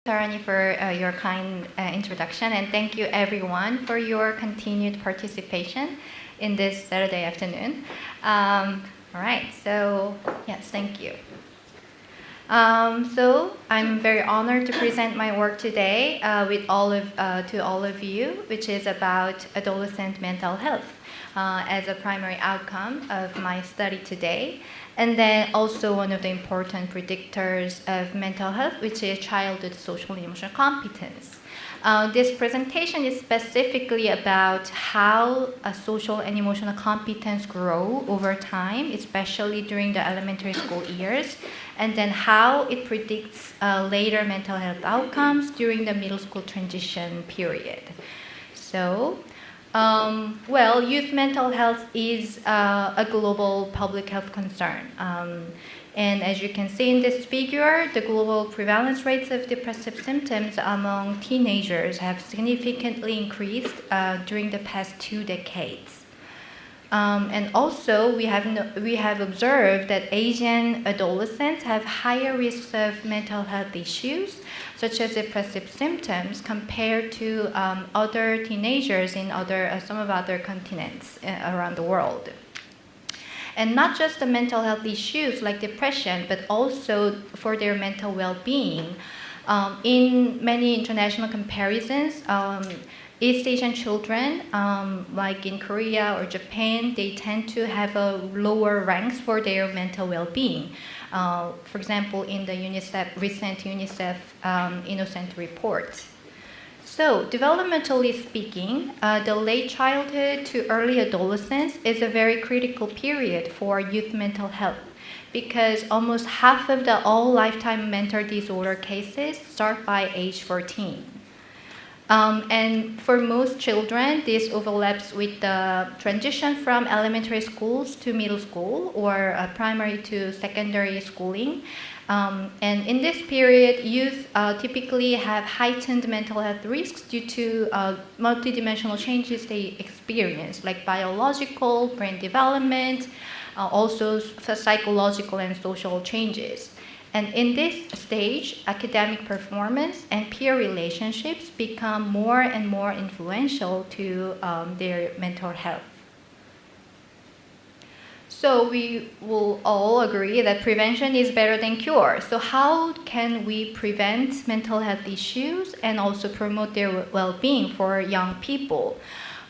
Tarani, for your kind introduction, and thank you everyone for your continued participation in this Saturday afternoon. All right, so yes, thank you. So I'm very honored to present my work today to all of you, which is about adolescent mental health as a primary outcome of my study today. And then also one of the important predictors of mental health, which is childhood social and emotional competence. This presentation is specifically about how a social and emotional competence grow over time, especially during the elementary school years, and then how it predicts later mental health outcomes during the middle school transition period. So, youth mental health is a global public health concern. And as you can see in this figure, the global prevalence rates of depressive symptoms among teenagers have significantly increased during the past 2 decades. And also, we have observed that Asian adolescents have higher risks of mental health issues, such as depressive symptoms, compared to other teenagers in some of other continents around the world. And not just the mental health issues like depression, but also for their mental well-being. In many international comparisons, East Asian children, like in Korea or Japan, they tend to have lower ranks for their mental well-being. For example, in the recent UNICEF Innocent report. So, developmentally speaking, the late childhood to early adolescence is a very critical period for youth mental health because almost half of all lifetime mental disorder cases start by age 14. And for most children, this overlaps with the transition from elementary schools to middle school or primary to secondary schooling. And in this period, youth typically have heightened mental health risks due to multidimensional changes they experience, like biological, brain development, also psychological and social changes. And in this stage, academic performance and peer relationships become more and more influential to their mental health. So we will all agree that prevention is better than cure. So how can we prevent mental health issues and also promote their well-being for young people?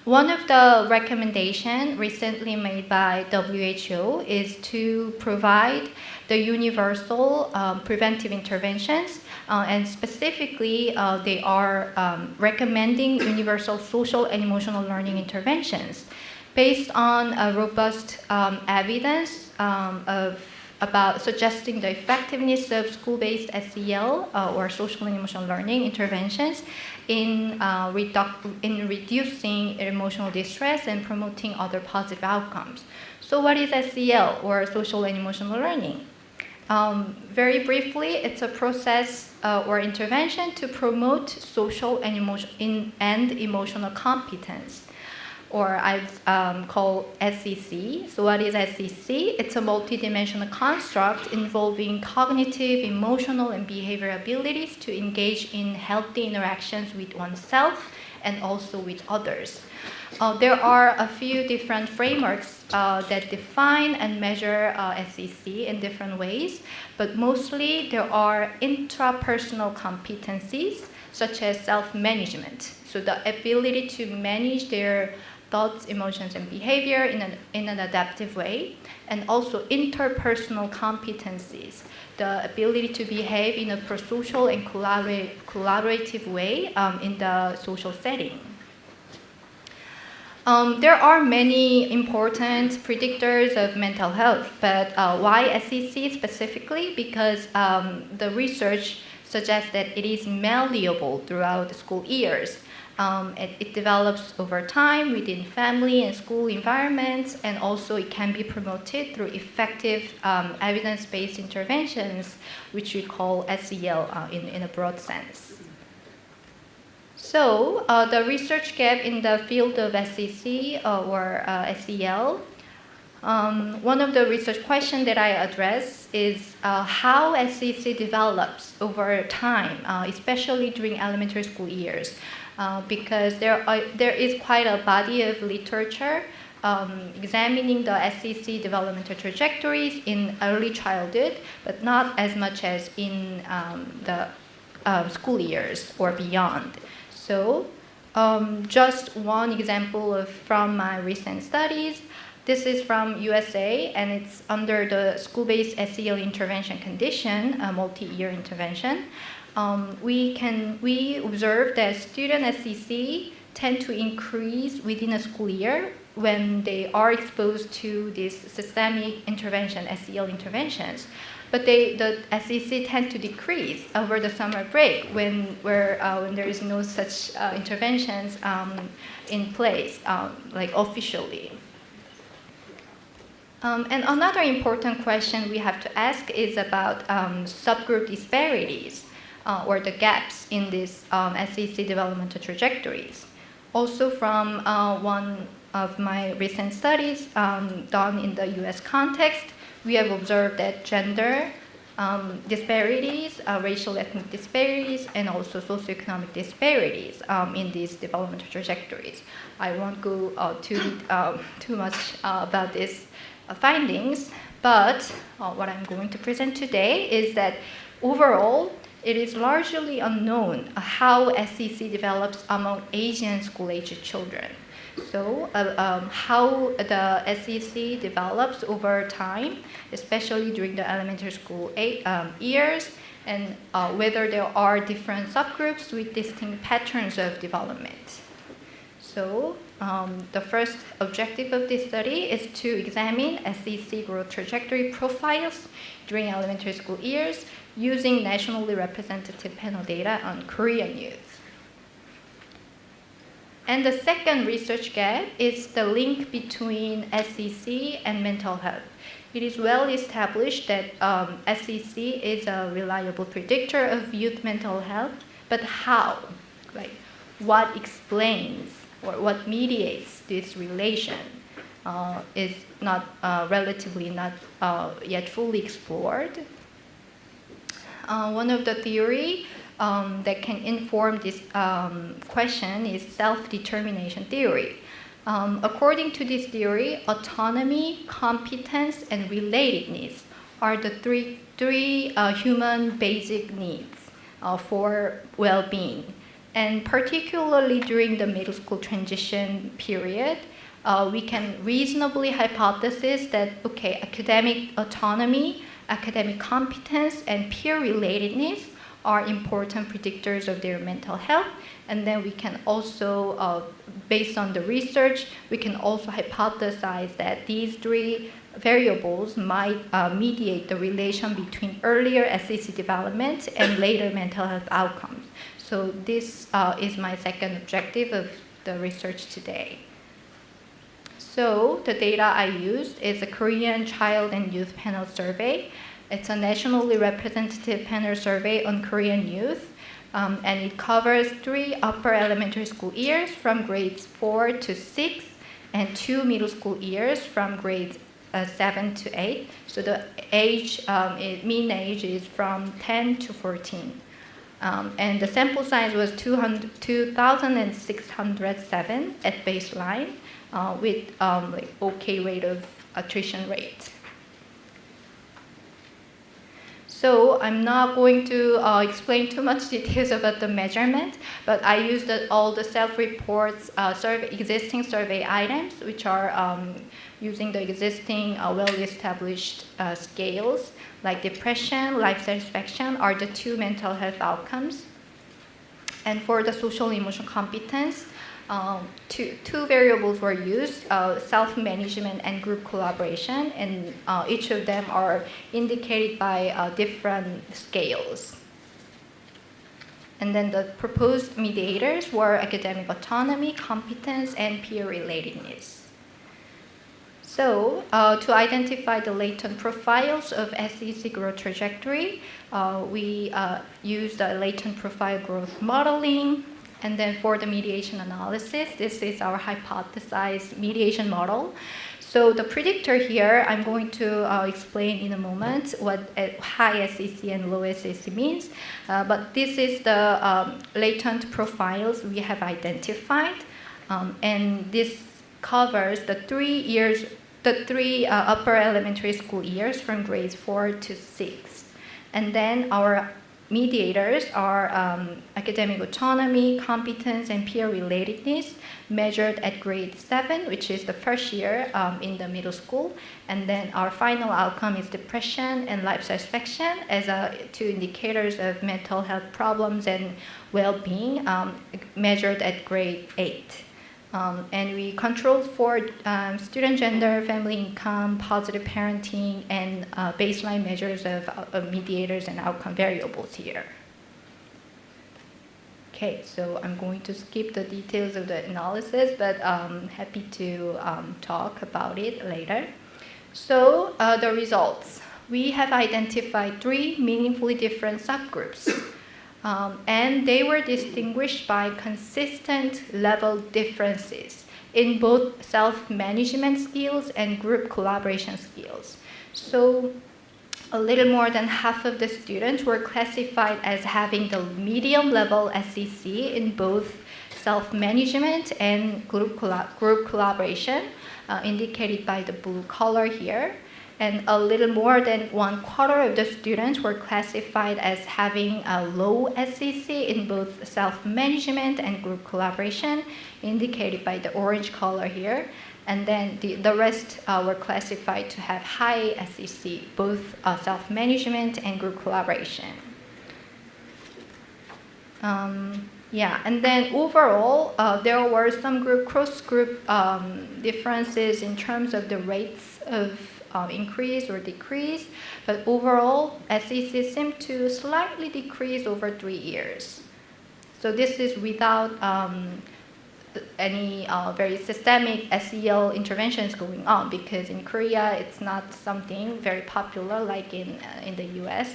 One of the recommendations recently made by WHO is to provide the universal preventive interventions, and specifically they are recommending universal social and emotional learning interventions based on a robust evidence about suggesting the effectiveness of school-based SEL or social and emotional learning interventions in reducing emotional distress and promoting other positive outcomes. So what is SEL or social and emotional learning? Very briefly, it's a process or intervention to promote social and emotional competence, or I've called SEC. So what is SEC? It's a multidimensional construct involving cognitive, emotional, and behavioral abilities to engage in healthy interactions with oneself and also with others. There are a few different frameworks that define and measure SEC in different ways, but mostly there are intrapersonal competencies such as self-management. So the ability to manage their thoughts, emotions, and behavior in an adaptive way, and also interpersonal competencies, the ability to behave in a prosocial and collaborative way in the social setting. There are many important predictors of mental health, but why SEC specifically? Because the research suggests that it is malleable throughout the school years. It develops over time within family and school environments, and also it can be promoted through effective evidence-based interventions, which we call SEL in a broad sense. So the research gap in the field of SEC or SEL One of the research questions that I address is how SEC develops over time, especially during elementary school years, because there is quite a body of literature examining the SEC developmental trajectories in early childhood, but not as much as in the school years or beyond. So just one example from my recent studies. This is from USA, and it's under the school-based SEL intervention condition, a multi-year intervention. We observe that student SEC tend to increase within a school year when they are exposed to these systemic intervention, SEL interventions. But the SEC tend to decrease over the summer break when there is no such interventions in place, like officially. And another important question we have to ask is about subgroup disparities or the gaps in these SEC developmental trajectories. Also from one of my recent studies done in the US context, we have observed that gender disparities, racial ethnic disparities, and also socioeconomic disparities in these developmental trajectories. I won't go too much about these findings, but what I'm going to present today is that overall, it is largely unknown how SEC develops among Asian school-aged children. So how the SEC develops over time, especially during the elementary school years, and whether there are different subgroups with distinct patterns of development. So the first objective of this study is to examine SEC growth trajectory profiles during elementary school years using nationally representative panel data on Korean youth. And the second research gap is the link between SEC and mental health. It is well established that SEC is a reliable predictor of youth mental health, but how? Like, what explains or what mediates this relation is not relatively not yet fully explored. One of the theory that can inform this question is self-determination theory. According to this theory, autonomy, competence, and relatedness are the three human basic needs for well-being. And particularly during the middle school transition period, we can reasonably hypothesize that, okay, academic autonomy, academic competence, and peer relatedness are important predictors of their mental health. And then we can also, based on the research, we can also hypothesize that these three variables might mediate the relation between earlier SEC development and later mental health outcomes. So this is my second objective of the research today. So the data I used is a Korean Child and Youth Panel Survey. It's a nationally representative panel survey on Korean youth, and it covers 3 upper elementary school years from grades 4 to 6, and 2 middle school years from grades 7 to 8. So the mean age is from 10 to 14. And the sample size was 2,607 at baseline, with like okay rate of attrition rate. So I'm not going to explain too much details about the measurement, but I used all the self-reports, existing survey items, which are using the existing well-established scales, like depression, life satisfaction are the 2 mental health outcomes. And for the social emotional competence, two variables were used, self-management and group collaboration, and each of them are indicated by different scales. And then the proposed mediators were academic autonomy, competence, and peer relatedness. So to identify the latent profiles of SEC growth trajectory, we used the latent profile growth modeling. And then for the mediation analysis, this is our hypothesized mediation model. So the predictor here, I'm going to explain in a moment what high SEC and low SEC means. But this is the latent profiles we have identified. And this covers the 3 years, the 3 upper elementary school years from grades 4 to 6. And then our mediators are academic autonomy, competence, and peer relatedness measured at grade 7, which is the first year in the middle school. And then our final outcome is depression and life satisfaction as 2 indicators of mental health problems and well-being measured at grade 8. And we controlled for student gender, family income, positive parenting, and baseline measures of mediators and outcome variables here. Okay, so I'm going to skip the details of the analysis, but I'm happy to talk about it later. So the results. We have identified 3 meaningfully different subgroups. And they were distinguished by consistent level differences in both self-management skills and group collaboration skills. So a little more than half of the students were classified as having the medium level SEC in both self-management and group collaboration, indicated by the blue color here. And a little more than 1/4 of the students were classified as having a low SEC in both self-management and group collaboration, indicated by the orange color here. And then the rest were classified to have high SEC, both self-management and group collaboration. And then overall, there were some cross-group differences in terms of the rates of increase or decrease, but overall, SEC seemed to slightly decrease over 3 years. So this is without any very systemic SEL interventions going on, because in Korea, it's not something very popular like in the US.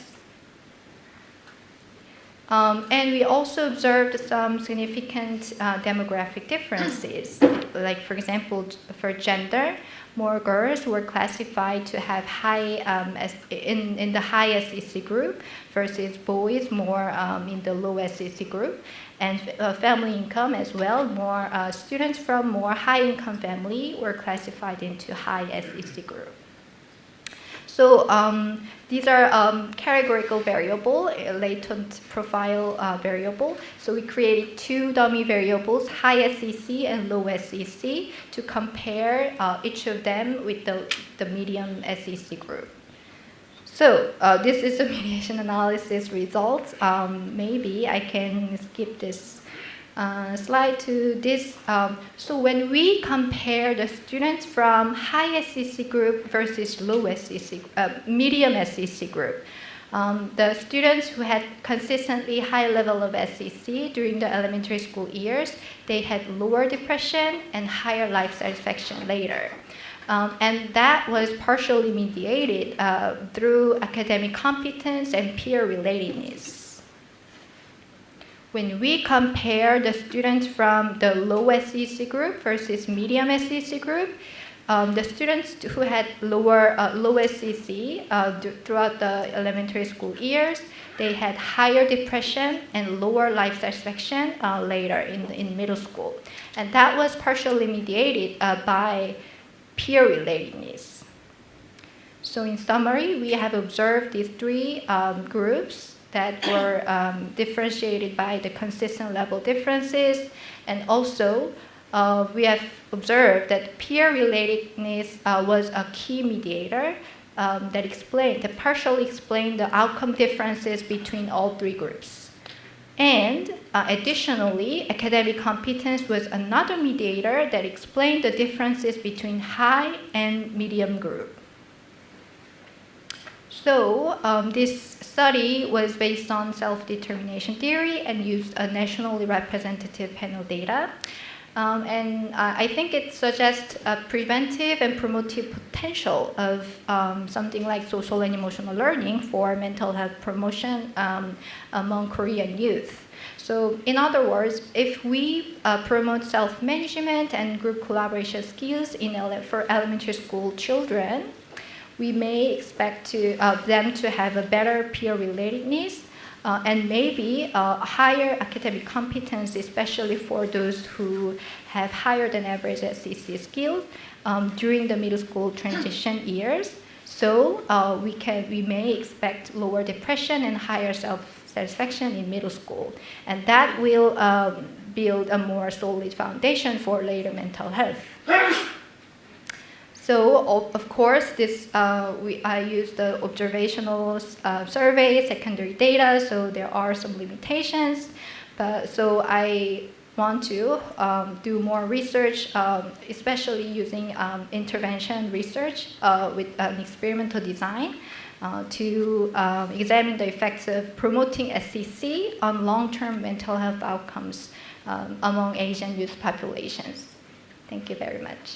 And we also observed some significant demographic differences. Like, for example, for gender, more girls were classified to have high in the high SEC group versus boys more in the low SEC group. And family income as well, more students from more high income family were classified into high SEC group. So these are categorical variable, latent profile variable. So we created 2 dummy variables, high SEC and low SEC, to compare each of them with the medium SEC group. So this is the mediation analysis results. Maybe I can skip this slide to this. So when we compare the students from high SEC group versus low SEC, medium SEC group, the students who had consistently high level of SEC during the elementary school years, they had lower depression and higher life satisfaction later. And that was partially mediated through academic competence and peer relatedness. When we compare the students from the low SEC group versus medium SEC group, the students who had low SEC throughout the elementary school years, they had higher depression and lower life satisfaction later in middle school. And that was partially mediated by peer relatedness. So in summary, we have observed these 3 groups that were differentiated by the consistent level differences, and also we have observed that peer relatedness was a key mediator that partially explained the outcome differences between all 3 groups. And additionally, academic competence was another mediator that explained the differences between high and medium group. So this study was based on self-determination theory and used a nationally representative panel data. And I think it suggests a preventive and promotive potential of something like social and emotional learning for mental health promotion among Korean youth. So in other words, if we promote self-management and group collaboration skills for elementary school children, we may expect them to have a better peer relatedness and maybe higher academic competence, especially for those who have higher than average SEC skills during the middle school transition years. So we may expect lower depression and higher self-satisfaction in middle school. And that will build a more solid foundation for later mental health. So, of course, I use the observational survey, secondary data, so there are some limitations. So I want to do more research, especially using intervention research with an experimental design to examine the effects of promoting SEC on long-term mental health outcomes among Asian youth populations. Thank you very much.